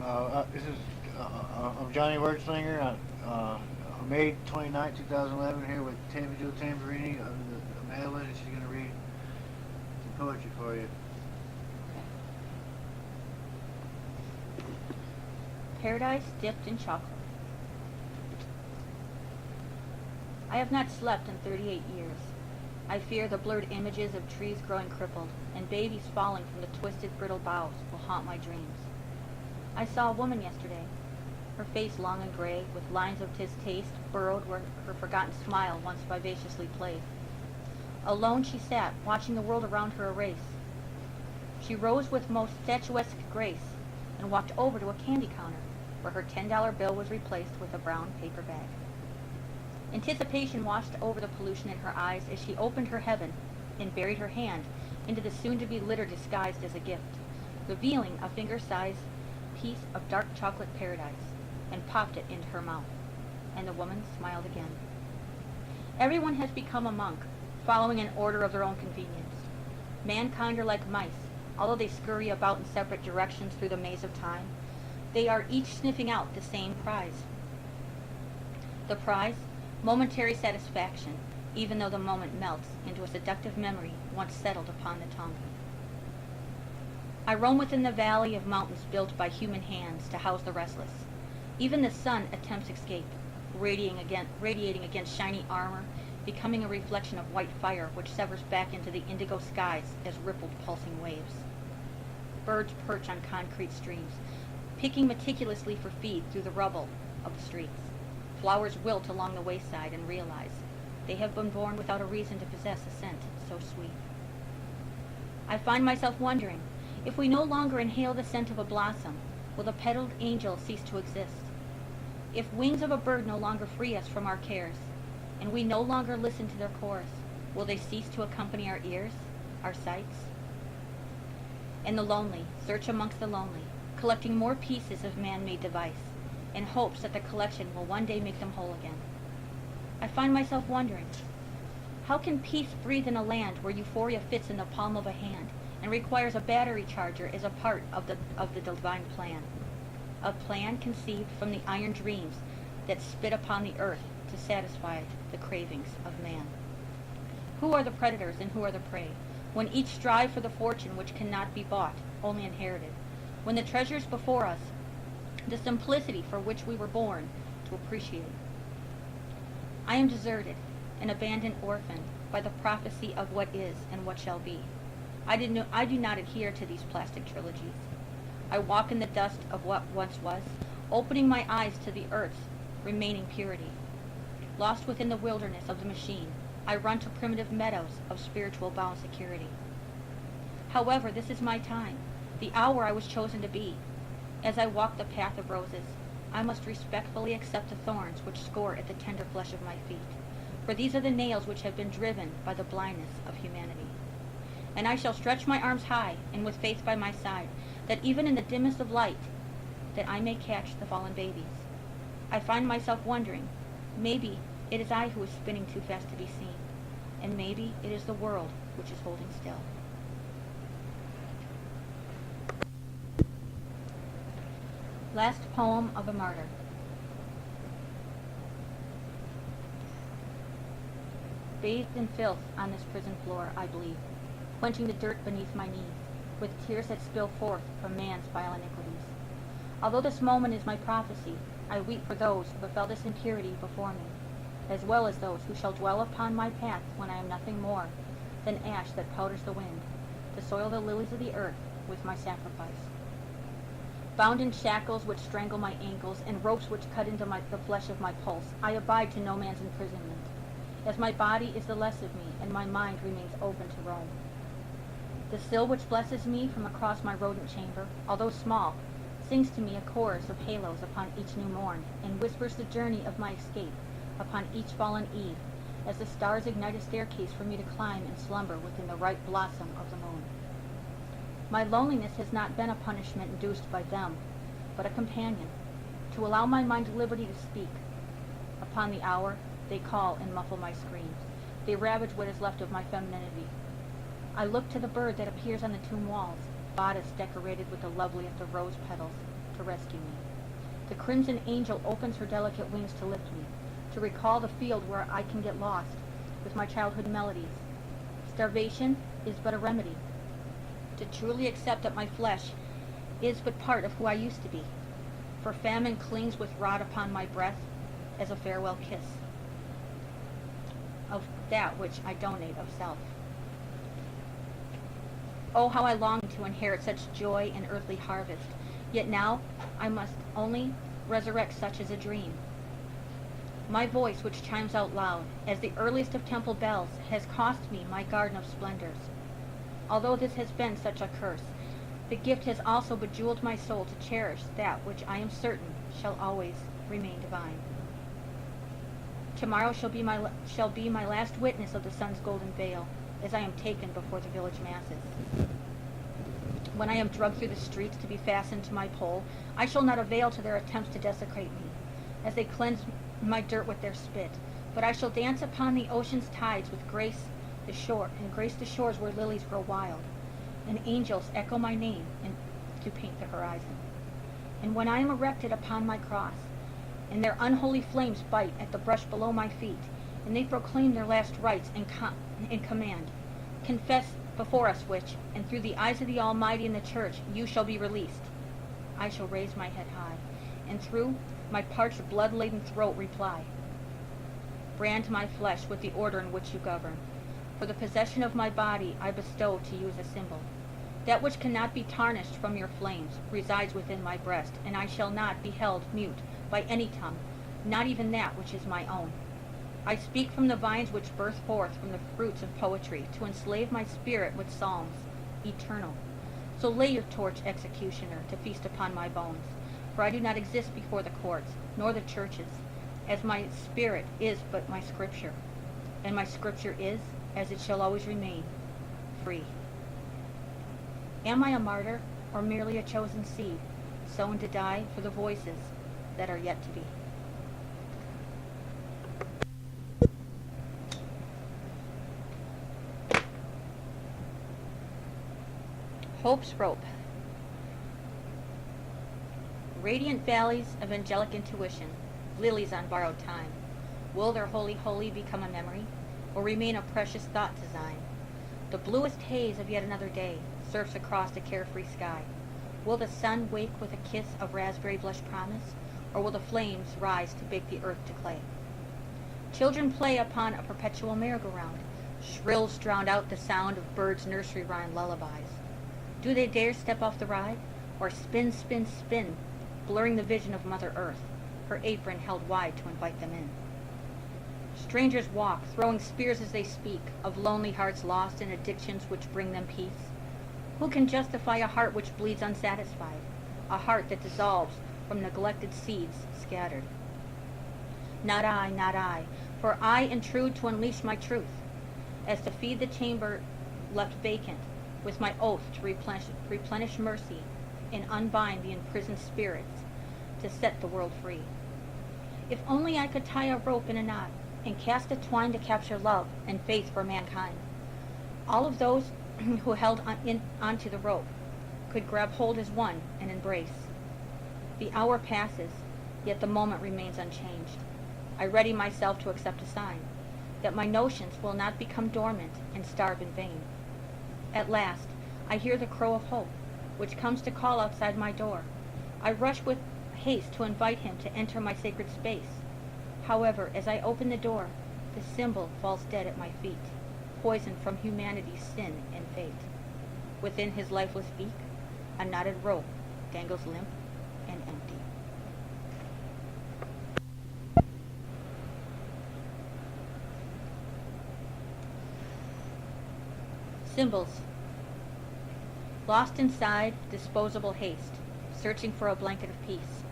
This is I'm Johnny Werdslinger. May 29, 2011, here with Tammy Tamborini of the Madelynn, and she's going to read some poetry for you. Paradise dipped in chocolate. I have not slept in 38 years. I fear the blurred images of trees growing crippled and babies falling from the twisted, brittle boughs will haunt my dreams. I saw a woman yesterday, her face long and gray, with lines of distaste burrowed where her forgotten smile once vivaciously played. Alone she sat, watching the world around her erase. She rose with most statuesque grace and walked over to a candy counter, where her $10 bill was replaced with a brown paper bag. Anticipation washed over the pollution in her eyes as she opened her heaven and buried her hand into the soon-to-be litter disguised as a gift, revealing a finger-sized piece of dark chocolate paradise, and popped it into her mouth. And the woman smiled again. Everyone has become a monk, following an order of their own convenience. Mankind are like mice. Although they scurry about in separate directions through the maze of time, they are each sniffing out the same prize. The prize? Momentary satisfaction, even though the moment melts into a seductive memory once settled upon the tongue. I roam within the valley of mountains built by human hands to house the restless. Even the sun attempts escape, radiating against shiny armor, becoming a reflection of white fire which severs back into the indigo skies as rippled pulsing waves. Birds perch on concrete streams, picking meticulously for feed through the rubble of the streets. Flowers wilt along the wayside and realize they have been born without a reason to possess a scent so sweet. I find myself wondering, if we no longer inhale the scent of a blossom, will the petaled angel cease to exist? If wings of a bird no longer free us from our cares, and we no longer listen to their chorus, will they cease to accompany our ears, our sights? And the lonely search amongst the lonely, collecting more pieces of man-made device, in hopes that the collection will one day make them whole again. I find myself wondering, how can peace breathe in a land where euphoria fits in the palm of a hand and requires a battery charger as a part of the divine plan? A plan conceived from the iron dreams that spit upon the earth to satisfy the cravings of man. Who are the predators and who are the prey, when each strive for the fortune which cannot be bought, only inherited, when the treasures before us, the simplicity for which we were born to appreciate. I am deserted, an abandoned orphan, by the prophecy of what is and what shall be. I do not adhere to these plastic trilogies. I walk in the dust of what once was, opening my eyes to the earth's remaining purity. Lost within the wilderness of the machine, I run to primitive meadows of spiritual bound security. However, this is my time, the hour I was chosen to be. As I walk the path of roses, I must respectfully accept the thorns which score at the tender flesh of my feet, for these are the nails which have been driven by the blindness of humanity. And I shall stretch my arms high, and with faith by my side, that even in the dimmest of light, that I may catch the fallen babies. I find myself wondering, maybe it is I who is spinning too fast to be seen, and maybe it is the world which is holding still. Last poem of a martyr. Bathed in filth on this prison floor, I bleed, quenching the dirt beneath my knees, with tears that spill forth from man's vile iniquities. Although this moment is my prophecy, I weep for those who have felt this impurity before me, as well as those who shall dwell upon my path when I am nothing more than ash that powders the wind, to soil the lilies of the earth with my sacrifice. Bound in shackles which strangle my ankles and ropes which cut into the flesh of my pulse, I abide to no man's imprisonment, as my body is the less of me and my mind remains open to roam. The sill which blesses me from across my rodent chamber, although small, sings to me a chorus of halos upon each new morn, and whispers the journey of my escape upon each fallen eve, as the stars ignite a staircase for me to climb and slumber within the ripe blossom of the moon. My loneliness has not been a punishment induced by them, but a companion, to allow my mind liberty to speak. Upon the hour, they call and muffle my screams. They ravage what is left of my femininity. I look to the bird that appears on the tomb walls, bodice decorated with the loveliest of rose petals, to rescue me. The crimson angel opens her delicate wings to lift me, to recall the field where I can get lost with my childhood melodies. Starvation is but a remedy. To truly accept that my flesh is but part of who I used to be. For famine clings with rot upon my breath as a farewell kiss of that which I donate of self. Oh, how I long to inherit such joy and earthly harvest, yet now I must only resurrect such as a dream. My voice, which chimes out loud as the earliest of temple bells, has cost me my garden of splendors. Although this has been such a curse, the gift has also bejeweled my soul to cherish that which I am certain shall always remain divine. Tomorrow shall be my last witness of the sun's golden veil, as I am taken before the village masses. When I am dragged through the streets to be fastened to my pole, I shall not avail to their attempts to desecrate me, as they cleanse my dirt with their spit, but I shall dance upon the ocean's tides with grace the shores where lilies grow wild, and angels echo my name to paint the horizon. And when I am erected upon my cross, and their unholy flames bite at the brush below my feet, and they proclaim their last rites and command, confess before us which, and through the eyes of the Almighty in the church, you shall be released. I shall raise my head high, and through my parched, blood-laden throat reply, brand my flesh with the order in which you govern. For the possession of my body I bestow to you as a symbol. That which cannot be tarnished from your flames resides within my breast, and I shall not be held mute by any tongue, not even that which is my own. I speak from the vines which burst forth from the fruits of poetry, to enslave my spirit with psalms, eternal. So lay your torch, executioner, to feast upon my bones, for I do not exist before the courts, nor the churches, as my spirit is but my scripture, and my scripture is, as it shall always remain, free. Am I a martyr, or merely a chosen seed, sown to die for the voices that are yet to be? Hope's Rope. Radiant valleys of angelic intuition, lilies on borrowed time. Will their holy become a memory, or remain a precious thought design? The bluest haze of yet another day surfs across a carefree sky. Will the sun wake with a kiss of raspberry blush promise, or will the flames rise to bake the earth to clay? Children play upon a perpetual merry-go-round. Shrills drown out the sound of birds' nursery rhyme lullabies. Do they dare step off the ride, or spin, spin, spin, blurring the vision of Mother Earth, her apron held wide to invite them in? Strangers walk, throwing spears as they speak, of lonely hearts lost in addictions which bring them peace. Who can justify a heart which bleeds unsatisfied, a heart that dissolves from neglected seeds scattered? Not I, for I intrude to unleash my truth, as to feed the chamber left vacant, with my oath to replenish mercy and unbind the imprisoned spirits, to set the world free. If only I could tie a rope in a knot, and cast a twine to capture love and faith for mankind. All of those who held onto the rope could grab hold as one and embrace. The hour passes, yet the moment remains unchanged. I ready myself to accept a sign that my notions will not become dormant and starve in vain. At last, I hear the crow of hope, which comes to call outside my door. I rush with haste to invite him to enter my sacred space. However, as I open the door, the symbol falls dead at my feet, poisoned from humanity's sin and fate. Within his lifeless beak, a knotted rope dangles limp and empty. Symbols. Lost inside disposable haste, searching for a blanket of peace.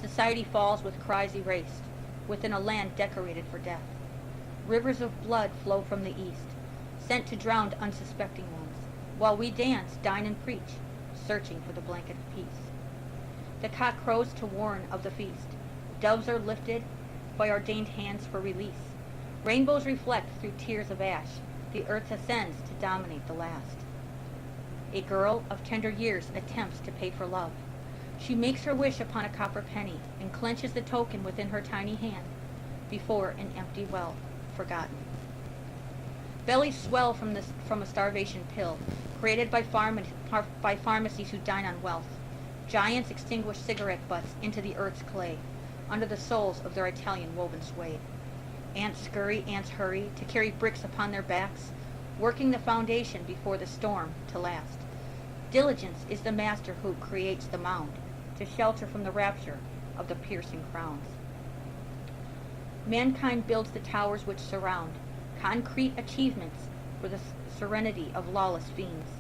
Society falls with cries erased, within a land decorated for death. Rivers of blood flow from the east, sent to drown unsuspecting ones, while we dance, dine, and preach, searching for the blanket of peace. The cock crows to warn of the feast. Doves are lifted by ordained hands for release. Rainbows reflect through tears of ash. The earth ascends to dominate the last. A girl of tender years attempts to pay for love. She makes her wish upon a copper penny and clenches the token within her tiny hand before an empty well forgotten. Bellies swell from a starvation pill created by pharmacies who dine on wealth. Giants extinguish cigarette butts into the earth's clay under the soles of their Italian woven suede. Ants scurry, ants hurry to carry bricks upon their backs, working the foundation before the storm to last. Diligence is the master who creates the mound to shelter from the rapture of the piercing crowns. Mankind builds the towers which surround concrete achievements for the serenity of lawless fiends.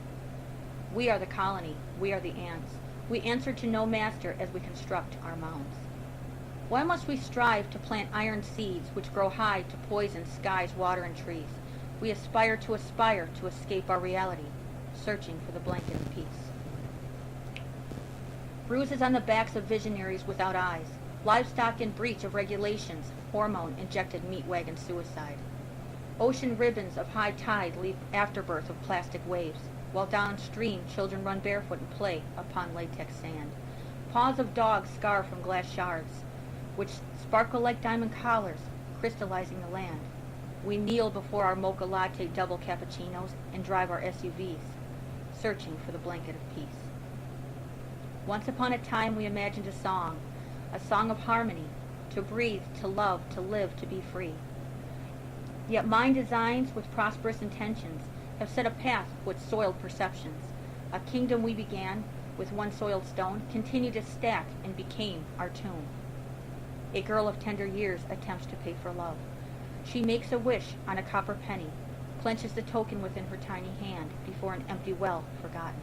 We are the colony, we are the ants. We answer to no master as we construct our mounds. Why must we strive to plant iron seeds which grow high to poison skies, water, and trees? We aspire to escape our reality, searching for the blanket of peace. Bruises on the backs of visionaries without eyes, livestock in breach of regulations, hormone-injected meat wagon suicide. Ocean ribbons of high tide leave afterbirth of plastic waves, while downstream children run barefoot and play upon latex sand. Paws of dogs scar from glass shards, which sparkle like diamond collars, crystallizing the land. We kneel before our mocha latte double cappuccinos and drive our SUVs, searching for the blanket of peace. Once upon a time we imagined a song of harmony, to breathe, to love, to live, to be free. Yet mind designs with prosperous intentions have set a path with soiled perceptions. A kingdom we began with one soiled stone continued to stack and became our tomb. A girl of tender years attempts to pay for love. She makes a wish on a copper penny, clenches the token within her tiny hand before an empty well forgotten.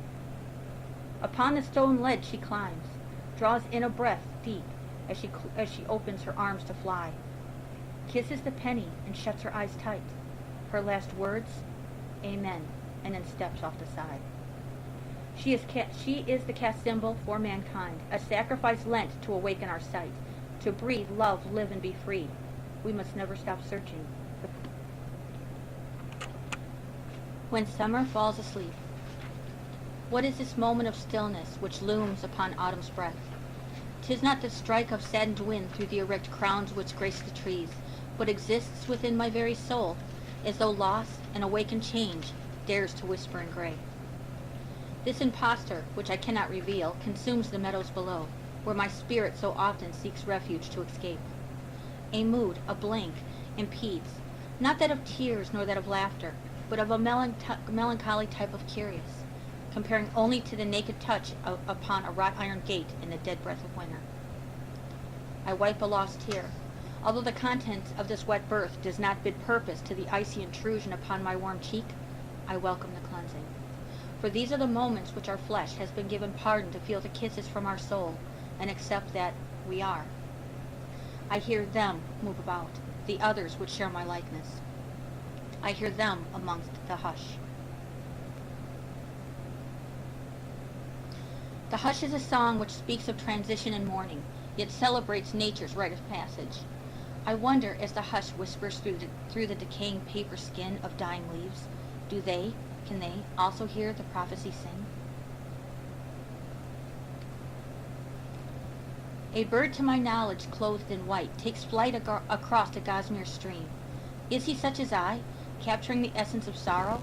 Upon the stone ledge she climbs, draws in a breath deep as she opens her arms to fly, kisses the penny and shuts her eyes tight. Her last words, amen, and then steps off the side. She is the cast symbol for mankind, a sacrifice lent to awaken our sight, to breathe, love, live, and be free. We must never stop searching. When summer falls asleep. What is this moment of stillness which looms upon autumn's breath? 'Tis not the strike of saddened wind through the erect crowns which grace the trees, but exists within my very soul, as though lost and awakened change dares to whisper in gray. This impostor, which I cannot reveal, consumes the meadows below, where my spirit so often seeks refuge to escape. A mood, a blank, impedes, not that of tears nor that of laughter, but of a melancholy type of curious, comparing only to the naked touch upon a wrought iron gate in the dead breath of winter. I wipe a lost tear, although the contents of this wet birth does not bid purpose to the icy intrusion upon my warm cheek. I welcome the cleansing. For these are the moments which our flesh has been given pardon to feel the kisses from our soul, and accept that we are. I hear them move about, the others which share my likeness. I hear them amongst the hush. The hush is a song which speaks of transition and mourning, yet celebrates nature's rite of passage. I wonder, as the hush whispers through the decaying paper skin of dying leaves, can they also hear the prophecy sing? A bird to my knowledge clothed in white takes flight across a gossamer stream. Is he such as I, capturing the essence of sorrow?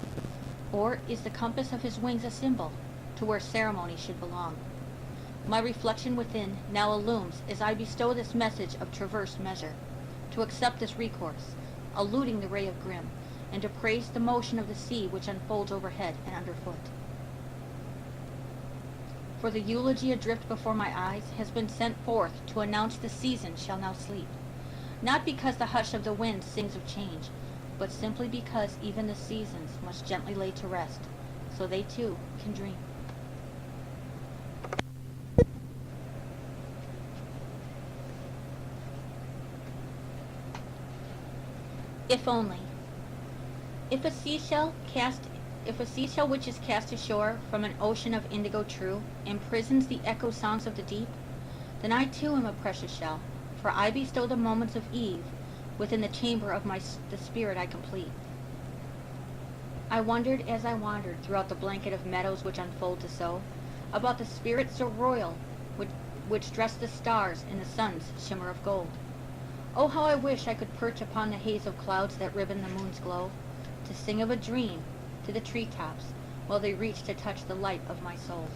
Or is the compass of his wings a symbol, to where ceremony should belong? My reflection within now illumes as I bestow this message of traverse measure, to accept this recourse, eluding the ray of grim, and to praise the motion of the sea which unfolds overhead and underfoot. For the eulogy adrift before my eyes has been sent forth to announce the season shall now sleep, not because the hush of the wind sings of change, but simply because even the seasons must gently lay to rest, so they too can dream. If only. If a seashell which is cast ashore from an ocean of indigo true imprisons the echo songs of the deep, then I too am a precious shell, for I bestow the moments of eve within the chamber of the spirit I complete. I wondered as I wandered throughout the blanket of meadows which unfold to sow, about the spirit so royal which dress the stars in the sun's shimmer of gold. Oh, how I wish I could perch upon the haze of clouds that ribbon the moon's glow, to sing of a dream to the treetops while they reach to touch the light of my soul.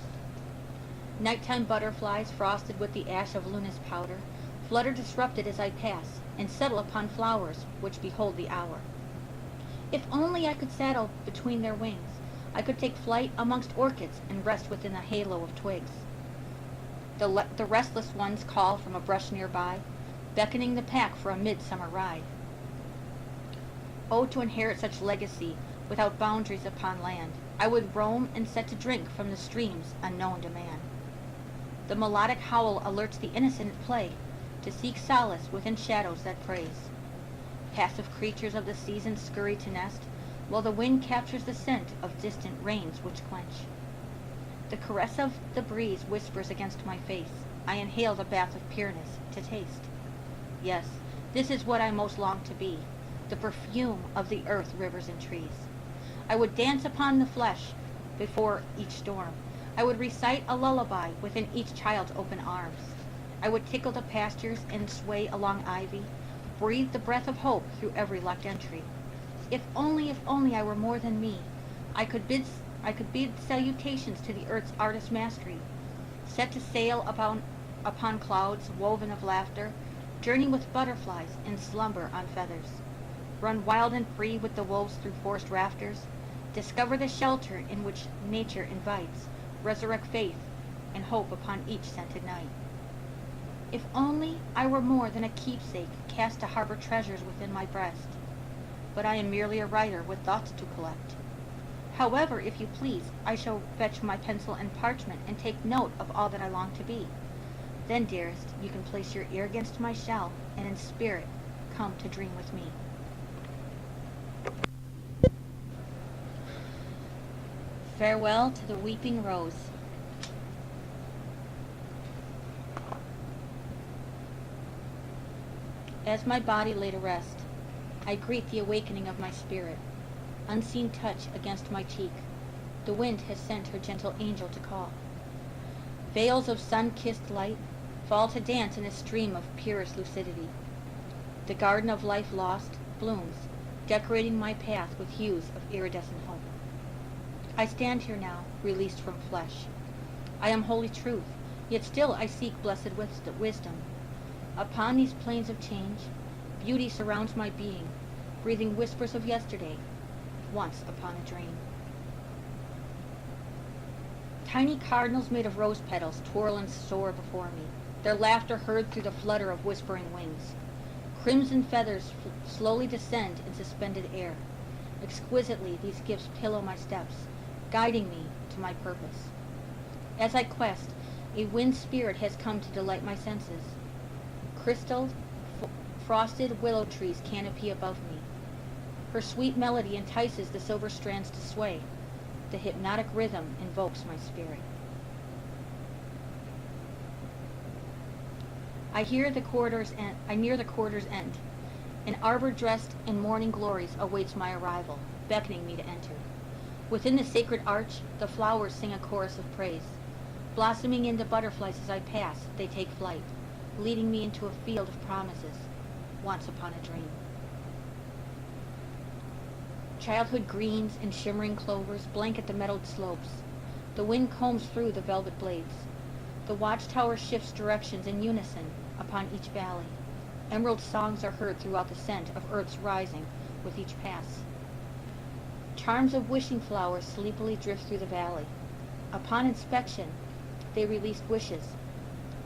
Nighttime butterflies, frosted with the ash of Luna's powder, flutter disrupted as I pass, and settle upon flowers which behold the hour. If only I could saddle between their wings, I could take flight amongst orchids and rest within a halo of twigs. The restless ones call from a brush nearby, beckoning the pack for a midsummer ride. Oh, to inherit such legacy without boundaries upon land, I would roam and set to drink from the streams unknown to man. The melodic howl alerts the innocent at play, to seek solace within shadows that praise. Passive creatures of the season scurry to nest, while the wind captures the scent of distant rains which quench. The caress of the breeze whispers against my face. I inhale the bath of pureness to taste. Yes, this is what I most long to be, the perfume of the earth, rivers, and trees. I would dance upon the flesh before each storm. I would recite a lullaby within each child's open arms. I would tickle the pastures and sway along ivy, breathe the breath of hope through every locked entry. If only I were more than me, I could bid salutations to the earth's artist mastery, set to sail upon clouds woven of laughter, journey with butterflies and slumber on feathers, run wild and free with the wolves through forest rafters, discover the shelter in which nature invites, resurrect faith and hope upon each scented night. If only I were more than a keepsake cast to harbor treasures within my breast, but I am merely a writer with thoughts to collect. However, if you please, I shall fetch my pencil and parchment and take note of all that I long to be. Then, dearest, you can place your ear against my shell, and in spirit come to dream with me. Farewell to the weeping rose. As my body lay to rest, I greet the awakening of my spirit. Unseen touch against my cheek. The wind has sent her gentle angel to call. Veils of sun-kissed light fall to dance in a stream of purest lucidity. The garden of life lost blooms, decorating my path with hues of iridescent hope. I stand here now, released from flesh. I am holy truth, yet still I seek blessed wisdom. Upon these plains of change, beauty surrounds my being, breathing whispers of yesterday, once upon a dream. Tiny cardinals made of rose petals twirl and soar before me, their laughter heard through the flutter of whispering wings. Crimson feathers slowly descend in suspended air. Exquisitely these gifts pillow my steps, guiding me to my purpose. As I quest, a wind spirit has come to delight my senses. Crystalled, frosted willow trees canopy above me. Her sweet melody entices the silver strands to sway. The hypnotic rhythm invokes my spirit. I near the corridor's end. An arbor dressed in morning glories awaits my arrival, beckoning me to enter. Within the sacred arch, the flowers sing a chorus of praise. Blossoming into butterflies as I pass, they take flight, leading me into a field of promises, once upon a dream. Childhood greens and shimmering clovers blanket the meadowed slopes. The wind combs through the velvet blades. The watchtower shifts directions in unison upon each valley. Emerald songs are heard throughout the scent of earth's rising with each pass. Charms of wishing flowers sleepily drift through the valley. Upon inspection, they released wishes.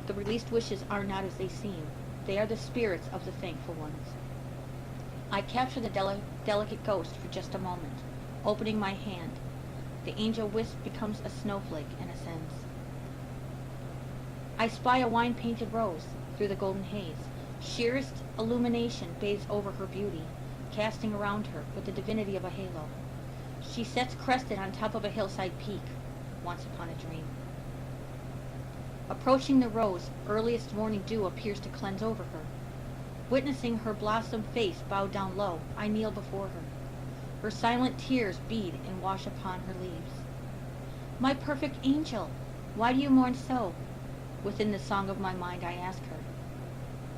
The released wishes are not as they seem. They are the spirits of the thankful ones. I capture the delicate ghost for just a moment, opening my hand. The angel wisp becomes a snowflake and ascends. I spy a wine-painted rose through the golden haze. Sheerest illumination bathes over her beauty, casting around her with the divinity of a halo. She sits crested on top of a hillside peak, once upon a dream. Approaching the rose, earliest morning dew appears to cleanse over her. Witnessing her blossom face bowed down low, I kneel before her. Her silent tears bead and wash upon her leaves. My perfect angel, why do you mourn so? Within the song of my mind I ask her.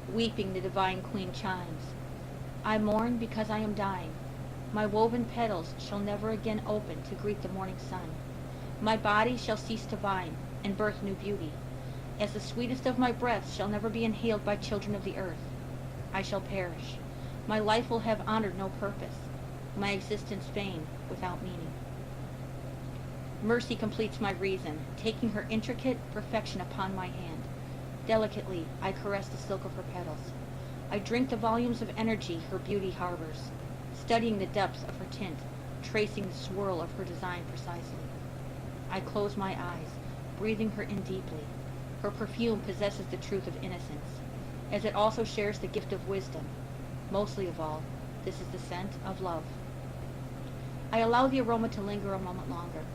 Weeping the divine queen chimes. I mourn because I am dying. My woven petals shall never again open to greet the morning sun. My body shall cease to vine and birth new beauty. As the sweetest of my breaths shall never be inhaled by children of the earth. I shall perish. My life will have honored no purpose. My existence vain, without meaning. Mercy completes my reason, taking her intricate perfection upon my hand. Delicately, I caress the silk of her petals. I drink the volumes of energy her beauty harbors, studying the depths of her tint, tracing the swirl of her design precisely. I close my eyes, breathing her in deeply. Her perfume possesses the truth of innocence, as it also shares the gift of wisdom. Mostly of all, this is the scent of love. I allow the aroma to linger a moment longer,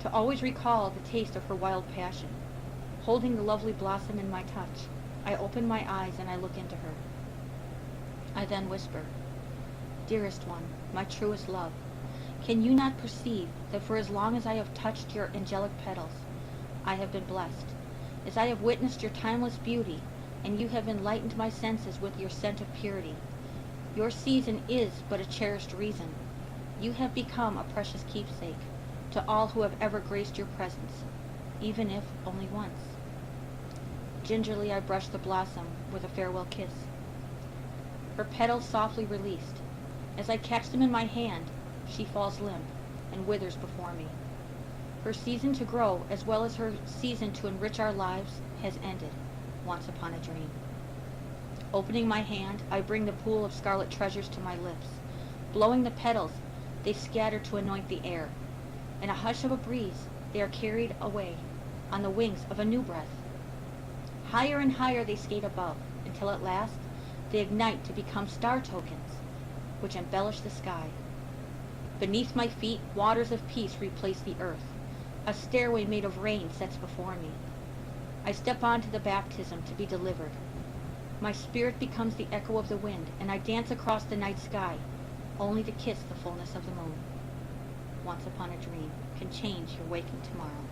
to always recall the taste of her wild passion. Holding the lovely blossom in my touch, I open my eyes and I look into her. I then whisper, Dearest one, my truest love, can you not perceive that for as long as I have touched your angelic petals, I have been blessed, as I have witnessed your timeless beauty, and you have enlightened my senses with your scent of purity. Your season is but a cherished reason. You have become a precious keepsake to all who have ever graced your presence, even if only once. Gingerly I brush the blossom with a farewell kiss. Her petals softly released. As I catch them in my hand, she falls limp and withers before me. Her season to grow, as well as her season to enrich our lives, has ended, once upon a dream. Opening my hand, I bring the pool of scarlet treasures to my lips. Blowing the petals, they scatter to anoint the air. In a hush of a breeze, they are carried away on the wings of a new breath. Higher and higher they skate above, until at last they ignite to become star tokens, which embellish the sky. Beneath my feet, waters of peace replace the earth. A stairway made of rain sets before me. I step onto the baptism to be delivered. My spirit becomes the echo of the wind, and I dance across the night sky, only to kiss the fullness of the moon. Once upon a dream can change your waking tomorrow.